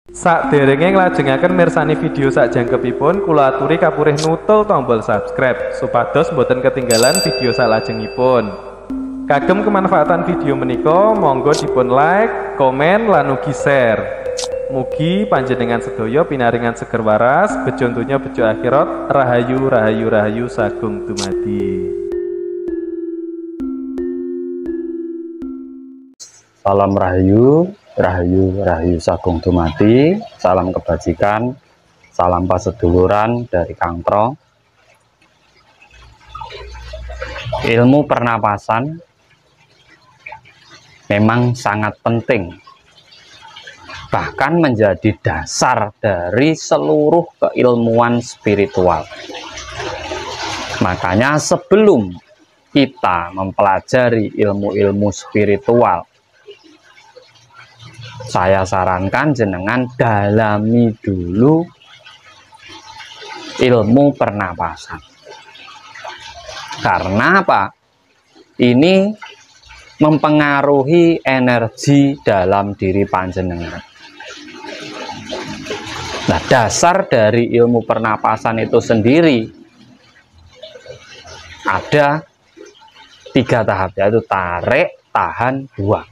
Sakderenge nglajengaken mirsani video sakjangkepipun, kula aturi kapurih nutul tombol subscribe supados boten ketinggalan video salajengipun. Kagem kemanfaatan video menika, monggo dipun like, komen, lan ugi share. Mugi panjenengan sedaya pinaringan seger waras, bejo donya bejo akhirat, rahayu rahayu rahayu sagung dumadi. Salam rahayu, rahayu, rahayu sagung dumati, salam kebajikan, salam paseduluran dari Kang Tro. Ilmu pernapasan memang sangat penting, bahkan menjadi dasar dari seluruh keilmuan spiritual. Makanya sebelum kita mempelajari ilmu-ilmu spiritual, saya sarankan jenengan dalami dulu ilmu pernapasan. Karena apa? Ini mempengaruhi energi dalam diri panjenengan. Nah, dasar dari ilmu pernapasan itu sendiri ada 3 tahap, yaitu tarik, tahan, buang.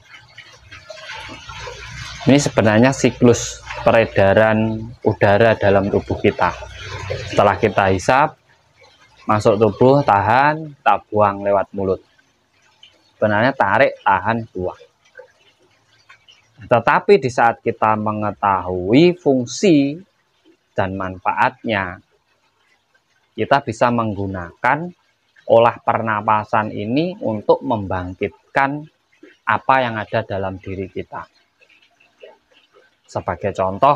Ini sebenarnya siklus peredaran udara dalam tubuh kita. Setelah kita hisap, masuk tubuh, tahan, kita buang lewat mulut. Sebenarnya tarik, tahan, buang. Tetapi di saat kita mengetahui fungsi dan manfaatnya, kita bisa menggunakan olah pernapasan ini untuk membangkitkan apa yang ada dalam diri kita. Sebagai contoh,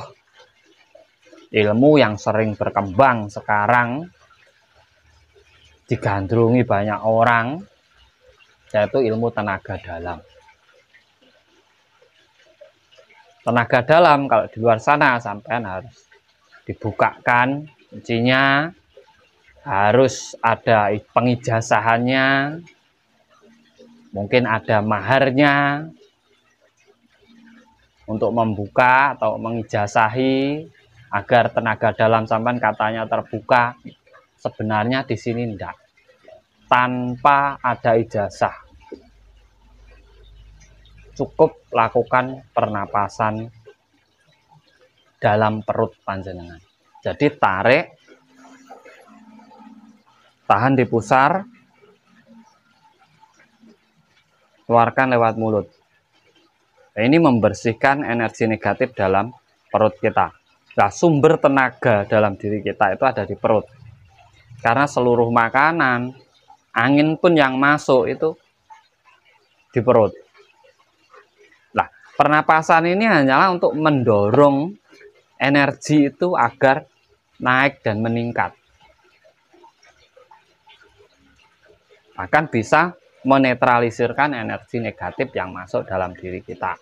ilmu yang sering berkembang sekarang digandrungi banyak orang, yaitu ilmu tenaga dalam. Tenaga dalam kalau di luar sana sampean harus dibukakan kuncinya, harus ada pengijazahannya, mungkin ada maharnya untuk membuka atau mengijazahi agar tenaga dalam sampean katanya terbuka. Sebenarnya di sini enggak, tanpa ada ijazah, cukup lakukan pernapasan dalam perut panjenengan. Jadi tarik, tahan di pusar, keluarkan lewat mulut. Nah, ini membersihkan energi negatif dalam perut kita. Nah, sumber tenaga dalam diri kita itu ada di perut. Karena seluruh makanan, angin pun yang masuk itu di perut. Nah, pernapasan ini hanyalah untuk mendorong energi itu agar naik dan meningkat. Akan bisa menetralisirkan energi negatif yang masuk dalam diri kita.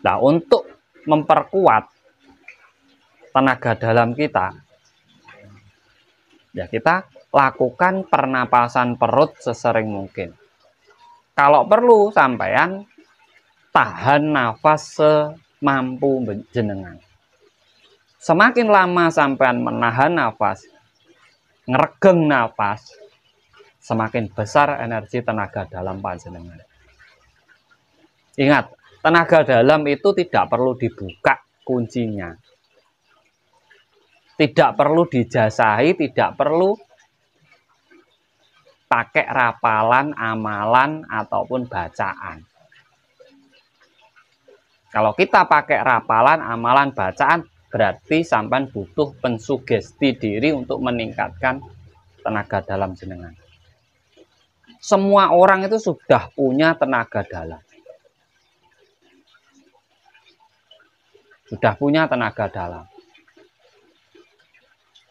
Nah, untuk memperkuat tenaga dalam kita, ya kita lakukan pernapasan perut sesering mungkin. Kalau perlu sampean tahan nafas semampu jenengan. Semakin lama sampean menahan nafas, ngeregeng nafas, semakin besar energi tenaga dalam panjenengan. Ingat, tenaga dalam itu tidak perlu dibuka kuncinya. Tidak perlu dijazahi, tidak perlu pakai rapalan, amalan, ataupun bacaan. Kalau kita pakai rapalan, amalan, bacaan, berarti sampean butuh pensugesti diri untuk meningkatkan tenaga dalam jenengan. Semua orang itu sudah punya tenaga dalam. Sudah punya tenaga dalam.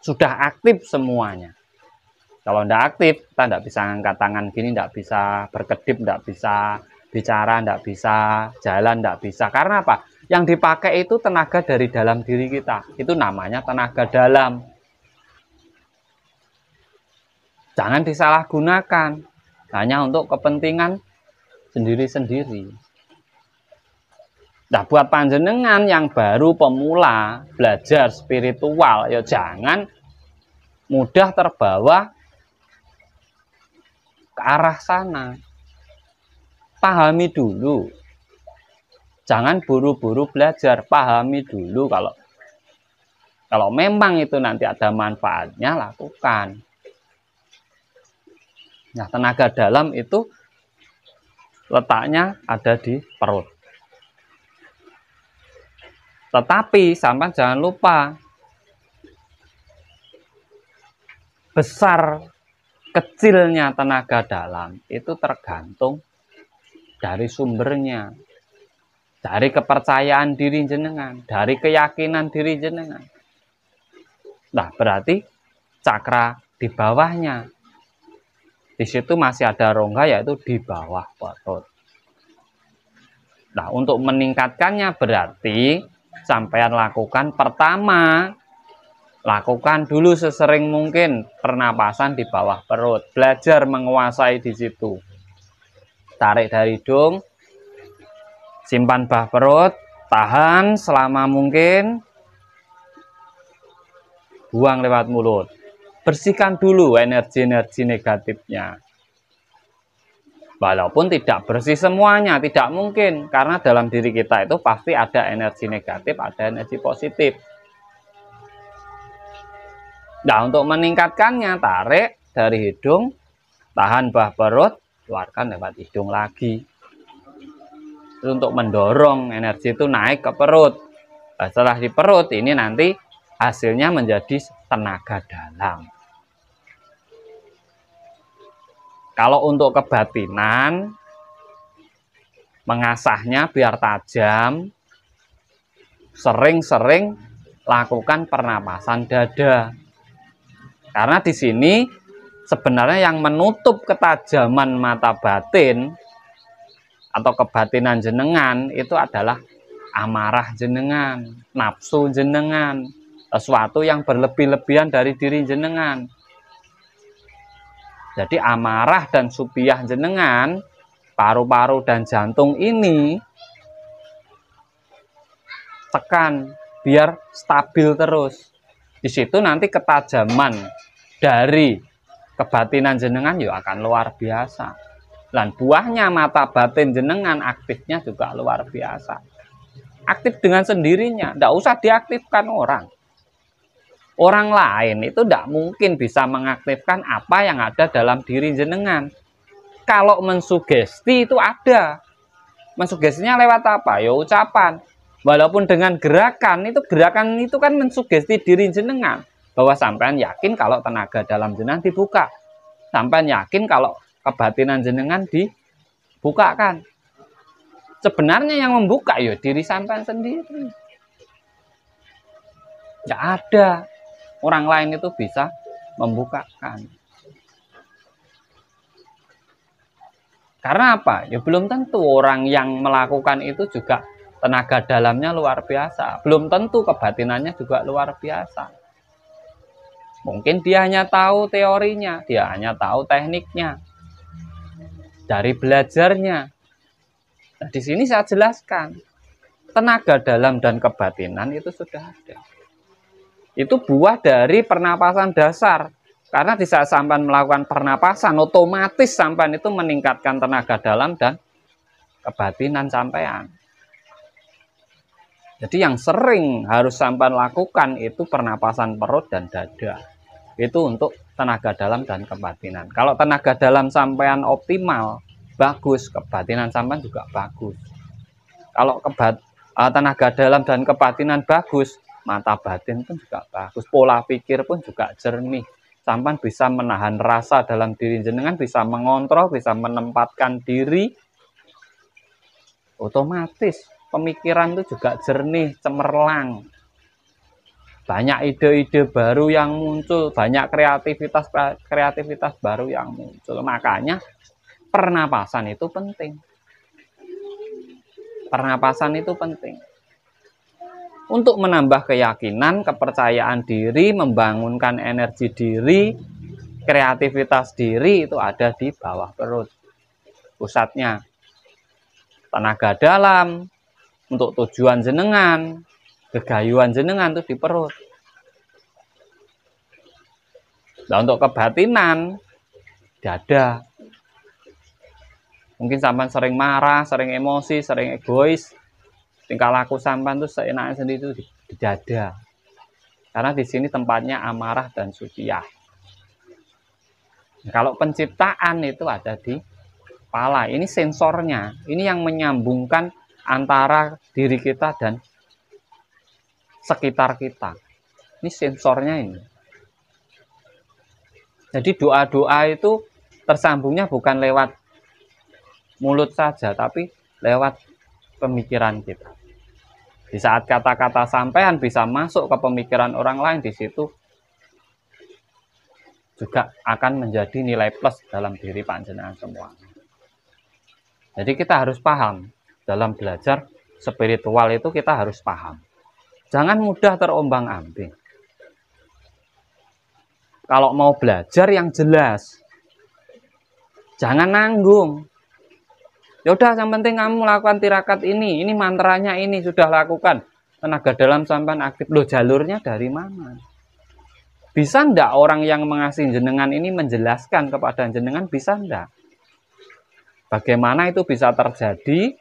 Sudah aktif semuanya. Kalau tidak aktif, kita tidak bisa angkat tangan gini, tidak bisa berkedip, tidak bisa bicara, tidak bisa jalan, tidak bisa. Karena apa? Yang dipakai itu tenaga dari dalam diri kita. Itu namanya tenaga dalam. Jangan disalahgunakan hanya untuk kepentingan sendiri-sendiri. Nah, buat panjenengan yang baru pemula belajar spiritual, ya jangan mudah terbawa ke arah sana. Pahami dulu. Jangan buru-buru belajar, pahami dulu kalau memang itu nanti ada manfaatnya, lakukan. Nah, tenaga dalam itu letaknya ada di perut. Tetapi sampai jangan lupa, besar kecilnya tenaga dalam itu tergantung dari sumbernya, dari kepercayaan diri jenengan, dari keyakinan diri jenengan. Nah, berarti cakra di bawahnya, di situ masih ada rongga, yaitu di bawah perut. Nah, untuk meningkatkannya berarti sampean lakukan pertama, lakukan dulu sesering mungkin pernapasan di bawah perut. Belajar menguasai di situ. Tarik dari hidung, simpan bawah perut, tahan selama mungkin, buang lewat mulut. Bersihkan dulu energi-energi negatifnya. Walaupun tidak bersih semuanya, tidak mungkin. Karena dalam diri kita itu pasti ada energi negatif, ada energi positif. Nah, untuk meningkatkannya, tarik dari hidung, tahan bawah perut, keluarkan lewat hidung lagi. Itu untuk mendorong energi itu naik ke perut. Nah, setelah di perut, ini nanti hasilnya menjadi tenaga dalam. Kalau untuk kebatinan, mengasahnya biar tajam, sering-sering lakukan pernapasan dada. Karena di sini sebenarnya yang menutup ketajaman mata batin atau kebatinan jenengan itu adalah amarah jenengan, nafsu jenengan, sesuatu yang berlebih-lebihan dari diri jenengan. Jadi amarah dan supiah jenengan, paru-paru dan jantung ini tekan biar stabil terus. Di situ nanti ketajaman dari kebatinan jenengan ya akan luar biasa. Dan buahnya mata batin jenengan aktifnya juga luar biasa. Aktif dengan sendirinya, tidak usah diaktifkan orang. Orang lain itu tidak mungkin bisa mengaktifkan apa yang ada dalam diri jenengan. Kalau mensugesti itu ada. Mensugestinya lewat apa? Ya ucapan. Walaupun dengan gerakan itu kan mensugesti diri jenengan. Bahwa sampean yakin kalau tenaga dalam jenengan dibuka. Sampean yakin kalau kebatinan jenengan dibukakan. Sebenarnya yang membuka ya diri sampean sendiri. Tidak ada orang lain itu bisa membukakan. Karena apa? Ya belum tentu orang yang melakukan itu juga tenaga dalamnya luar biasa. Belum tentu kebatinannya juga luar biasa. Mungkin dia hanya tahu teorinya, dia hanya tahu tekniknya. Dari belajarnya. Nah, di sini saya jelaskan. Tenaga dalam dan kebatinan itu sudah ada. Itu buah dari pernapasan dasar. Karena di saat sampean melakukan pernapasan, otomatis sampean itu meningkatkan tenaga dalam dan kebatinan sampean. Jadi yang sering harus sampean lakukan itu pernapasan perut dan dada. Itu untuk tenaga dalam dan kebatinan. Kalau tenaga dalam sampean optimal, bagus, kebatinan sampean juga bagus. Kalau tenaga dalam dan kebatinan bagus, mata batin pun juga bagus, pola pikir pun juga jernih. Sampean bisa menahan rasa dalam diri jenengan, bisa mengontrol, bisa menempatkan diri. Otomatis pemikiran itu juga jernih, cemerlang. Banyak ide-ide baru yang muncul, banyak kreativitas baru yang muncul. Makanya pernapasan itu penting. Pernapasan itu penting. Untuk menambah keyakinan, kepercayaan diri, membangunkan energi diri, kreativitas diri itu ada di bawah perut. Pusatnya tenaga dalam, untuk tujuan jenengan, kegayuan jenengan tuh di perut. Nah, untuk kebatinan dada. Mungkin sampean sering marah, sering emosi, sering egois. Tingkah laku sampean tuh seenaknya sendiri itu di dada. Karena di sini tempatnya amarah dan sutiah. Nah, kalau penciptaan itu ada di kepala. Ini sensornya. Ini yang menyambungkan antara diri kita dan sekitar kita. Ini sensornya ini. Jadi doa-doa itu tersambungnya bukan lewat mulut saja, tapi lewat pemikiran kita. Di saat kata-kata sampean bisa masuk ke pemikiran orang lain, di situ juga akan menjadi nilai plus dalam diri panjenengan semua. Jadi kita harus paham, dalam belajar spiritual itu kita harus paham. Jangan mudah terombang-ambing. Kalau mau belajar yang jelas, jangan nanggung. Ya udah, yang penting kamu lakukan tirakat ini mantranya ini sudah lakukan. Tenaga dalam sampean aktif. Loh, jalurnya dari mana? Bisa ndak orang yang mengasihi jenengan ini menjelaskan kepada jenengan? Bisa ndak? Bagaimana itu bisa terjadi?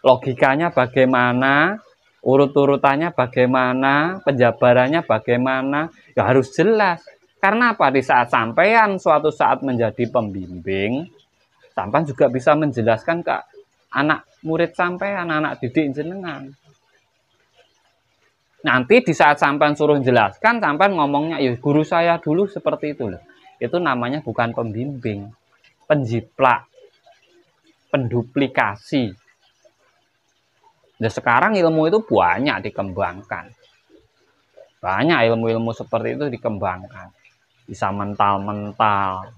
Logikanya bagaimana? Urut-urutannya bagaimana? Penjabarannya bagaimana? Ya harus jelas. Karena apa? Di saat sampean suatu saat menjadi pembimbing, sampean juga bisa menjelaskan ke anak murid sampean, anak didik jenengan. Nanti di saat sampean suruh jelaskan, sampean ngomongnya, ya guru saya dulu seperti itu loh. Itu namanya bukan pembimbing, penjiplak, penduplikasi. Dan sekarang ilmu itu banyak dikembangkan. Banyak ilmu-ilmu seperti itu dikembangkan. Bisa mental-mental,